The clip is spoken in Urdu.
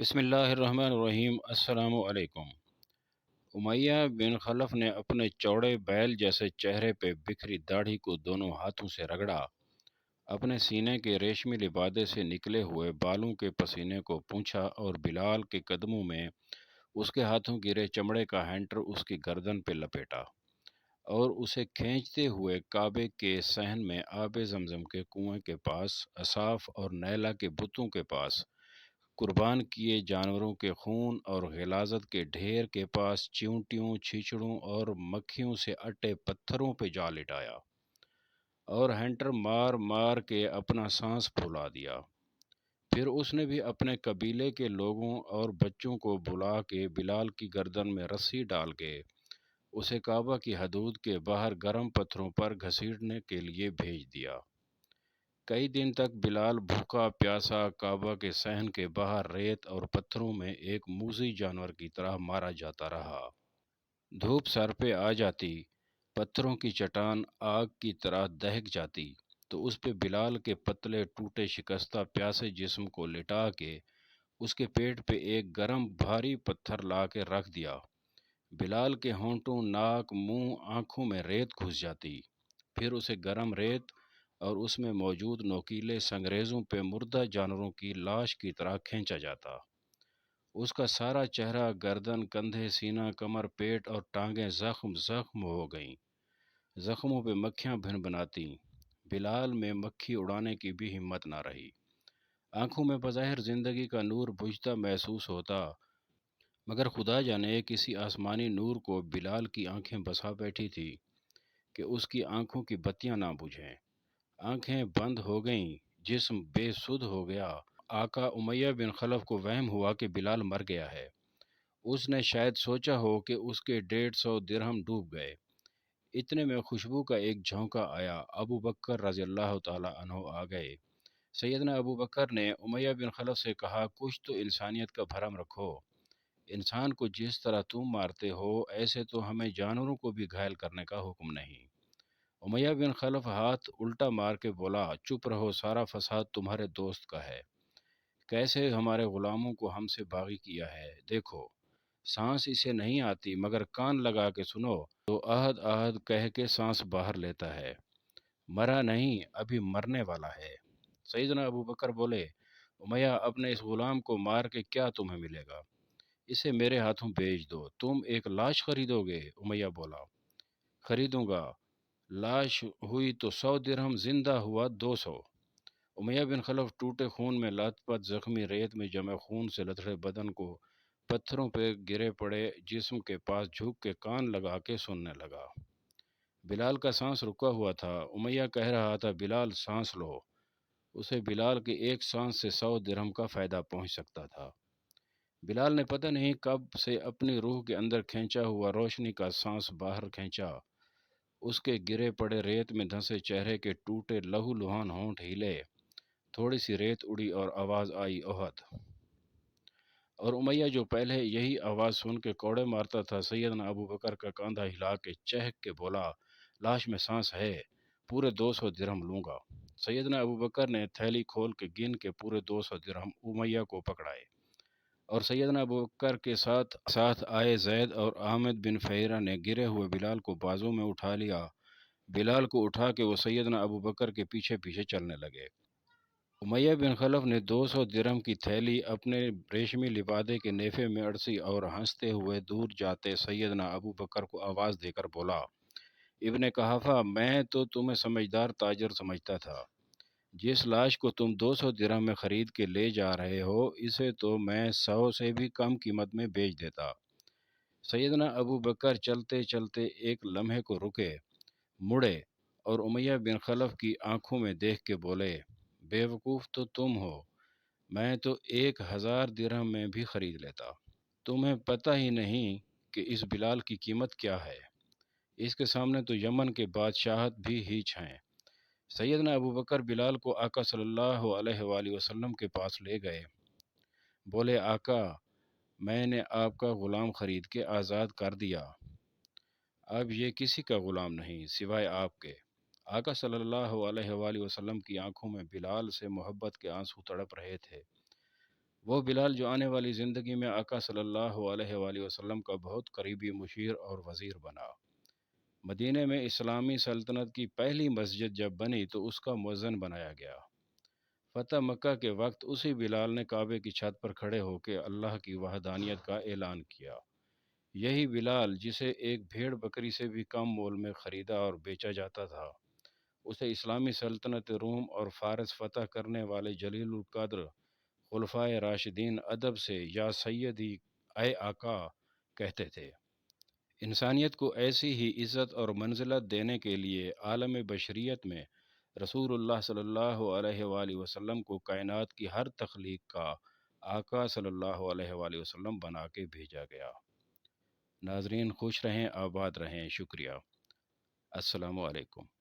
بسم اللہ الرحمن الرحیم۔ السلام علیکم۔ امیہ بن خلف نے اپنے چوڑے بیل جیسے چہرے پہ بکھری داڑھی کو دونوں ہاتھوں سے رگڑا، اپنے سینے کے ریشمی لبادے سے نکلے ہوئے بالوں کے پسینے کو پونچھا اور بلال کے قدموں میں اس کے ہاتھوں گرے چمڑے کا ہینٹر اس کی گردن پہ لپیٹا اور اسے کھینچتے ہوئے کعبے کے صحن میں آب زمزم کے کنویں کے پاس، اصاف اور نیلا کے بتوں کے پاس، قربان کیے جانوروں کے خون اور غلاظت کے ڈھیر کے پاس، چیونٹیوں، چھیچڑوں اور مکھیوں سے اٹے پتھروں پہ جا لٹایا اور ہینٹر مار مار کے اپنا سانس پھولا دیا۔ پھر اس نے بھی اپنے قبیلے کے لوگوں اور بچوں کو بلا کے بلال کی گردن میں رسی ڈال کے اسے کعبہ کی حدود کے باہر گرم پتھروں پر گھسیٹنے کے لیے بھیج دیا۔ کئی دن تک بلال بھوکا پیاسا کعبہ کے صحن کے باہر ریت اور پتھروں میں ایک موذی جانور کی طرح مارا جاتا رہا۔ دھوپ سر پہ آ جاتی، پتھروں کی چٹان آگ کی طرح دہک جاتی تو اس پہ بلال کے پتلے ٹوٹے شکستہ پیاسے جسم کو لٹا کے اس کے پیٹ پہ ایک گرم بھاری پتھر لا کے رکھ دیا۔ بلال کے ہونٹوں، ناک، منہ، آنکھوں میں ریت گھس جاتی، پھر اسے گرم ریت اور اس میں موجود نوکیلے سنگریزوں پہ مردہ جانوروں کی لاش کی طرح کھینچا جاتا۔ اس کا سارا چہرہ، گردن، کندھے، سینہ، کمر، پیٹ اور ٹانگیں زخم زخم ہو گئیں۔ زخموں پہ مکھیاں بھن بناتیں۔ بلال میں مکھی اڑانے کی بھی ہمت نہ رہی۔ آنکھوں میں بظاہر زندگی کا نور بجھتا محسوس ہوتا، مگر خدا جانے کسی آسمانی نور کو بلال کی آنکھیں بسا بیٹھی تھی کہ اس کی آنکھوں کی بتیاں نہ بجھیں۔ آنکھیں بند ہو گئیں، جسم بے سدھ ہو گیا۔ آقا امیہ بن خلف کو وہم ہوا کہ بلال مر گیا ہے۔ اس نے شاید سوچا ہو کہ اس کے 150 درہم ڈوب گئے۔ اتنے میں خوشبو کا ایک جھونکا آیا۔ ابو بکر رضی اللہ تعالیٰ عنہ آ گئے۔ سیدنا ابو بکر نے امیہ بن خلف سے کہا، کچھ تو انسانیت کا بھرم رکھو۔ انسان کو جس طرح تم مارتے ہو ایسے تو ہمیں جانوروں کو بھی گھائل کرنے کا حکم نہیں۔ امیہ بن خلف ہاتھ الٹا مار کے بولا، چپ رہو، سارا فساد تمہارے دوست کا ہے۔ کیسے ہمارے غلاموں کو ہم سے باغی کیا ہے، دیکھو۔ سانس اسے نہیں آتی مگر کان لگا کے سنو تو احد احد کہہ کے سانس باہر لیتا ہے۔ مرا نہیں، ابھی مرنے والا ہے۔ سیدنا ابو بکر بولے، امیہ اپنے اس غلام کو مار کے کیا تمہیں ملے گا؟ اسے میرے ہاتھوں بیچ دو۔ تم ایک لاش خریدو گے؟ امیہ بولا، خریدوں گا۔ لاش ہوئی تو 100 درہم، زندہ ہوا 200۔ امیہ بن خلف ٹوٹے خون میں لت پت، زخمی ریت میں جمے خون سے لتڑے بدن کو پتھروں پہ گرے پڑے جسم کے پاس جھک کے کان لگا کے سننے لگا۔ بلال کا سانس رکا ہوا تھا۔ امیہ کہہ رہا تھا، بلال سانس لو۔ اسے بلال کے ایک سانس سے 100 درہم کا فائدہ پہنچ سکتا تھا۔ بلال نے پتہ نہیں کب سے اپنی روح کے اندر کھینچا ہوا روشنی کا سانس باہر کھینچا۔ اس کے گرے پڑے ریت میں دھنسے چہرے کے ٹوٹے لہو لہان ہونٹ ہلے، تھوڑی سی ریت اڑی اور آواز آئی، احد۔ اور امیہ جو پہلے یہی آواز سن کے کوڑے مارتا تھا، سیدنا ابو بکر کا کاندھا ہلا کے چہک کے بولا، لاش میں سانس ہے، پورے 200 درہم لوں گا۔ سیدنا ابو بکر نے تھیلی کھول کے گن کے پورے 200 درہم امیہ کو پکڑائے، اور سیدنا ابو بکر کے ساتھ آئے زید اور احمد بن فہیرہ نے گرے ہوئے بلال کو بازو میں اٹھا لیا۔ بلال کو اٹھا کے وہ سیدنا ابو بکر کے پیچھے پیچھے چلنے لگے۔ امیہ بن خلف نے 200 درہم کی تھیلی اپنے ریشمی لبادے کے نیفے میں اڑسی اور ہنستے ہوئے دور جاتے سیدنا ابو بکر کو آواز دے کر بولا، ابن قحافہ، میں تو تمہیں سمجھدار تاجر سمجھتا تھا۔ جس لاش کو تم 200 درہم میں خرید کے لے جا رہے ہو، اسے تو میں 100 سے بھی کم قیمت میں بیچ دیتا۔ سیدنا ابو بکر چلتے چلتے ایک لمحے کو رکے، مڑے اور امیہ بن خلف کی آنکھوں میں دیکھ کے بولے، بے وقوف تو تم ہو، میں تو 1000 درہم میں بھی خرید لیتا۔ تمہیں پتہ ہی نہیں کہ اس بلال کی قیمت کیا ہے، اس کے سامنے تو یمن کے بادشاہت بھی ہیچ ہیں۔ سیدنا ابو بکر بلال کو آقا صلی اللہ علیہ وآلہ وسلم کے پاس لے گئے۔ بولے، آقا، میں نے آپ کا غلام خرید کے آزاد کر دیا، اب یہ کسی کا غلام نہیں سوائے آپ کے۔ آقا صلی اللہ علیہ وآلہ وسلم کی آنکھوں میں بلال سے محبت کے آنسو تڑپ رہے تھے۔ وہ بلال جو آنے والی زندگی میں آقا صلی اللہ علیہ وآلہ وسلم کا بہت قریبی مشیر اور وزیر بنا۔ مدینہ میں اسلامی سلطنت کی پہلی مسجد جب بنی تو اس کا مؤذن بنایا گیا۔ فتح مکہ کے وقت اسی بلال نے کعبے کی چھت پر کھڑے ہو کے اللہ کی وحدانیت کا اعلان کیا۔ یہی بلال جسے ایک بھیڑ بکری سے بھی کم مول میں خریدا اور بیچا جاتا تھا، اسے اسلامی سلطنت روم اور فارس فتح کرنے والے جلیل القدر خلفائے راشدین ادب سے یا سیدی، اے آقا کہتے تھے۔ انسانیت کو ایسی ہی عزت اور منزلت دینے کے لیے عالم بشریت میں رسول اللہ صلی اللہ علیہ وآلہ وسلم کو کائنات کی ہر تخلیق کا آقا صلی اللہ علیہ وآلہ وسلم بنا کے بھیجا گیا۔ ناظرین خوش رہیں، آباد رہیں، شکریہ۔ السلام علیکم۔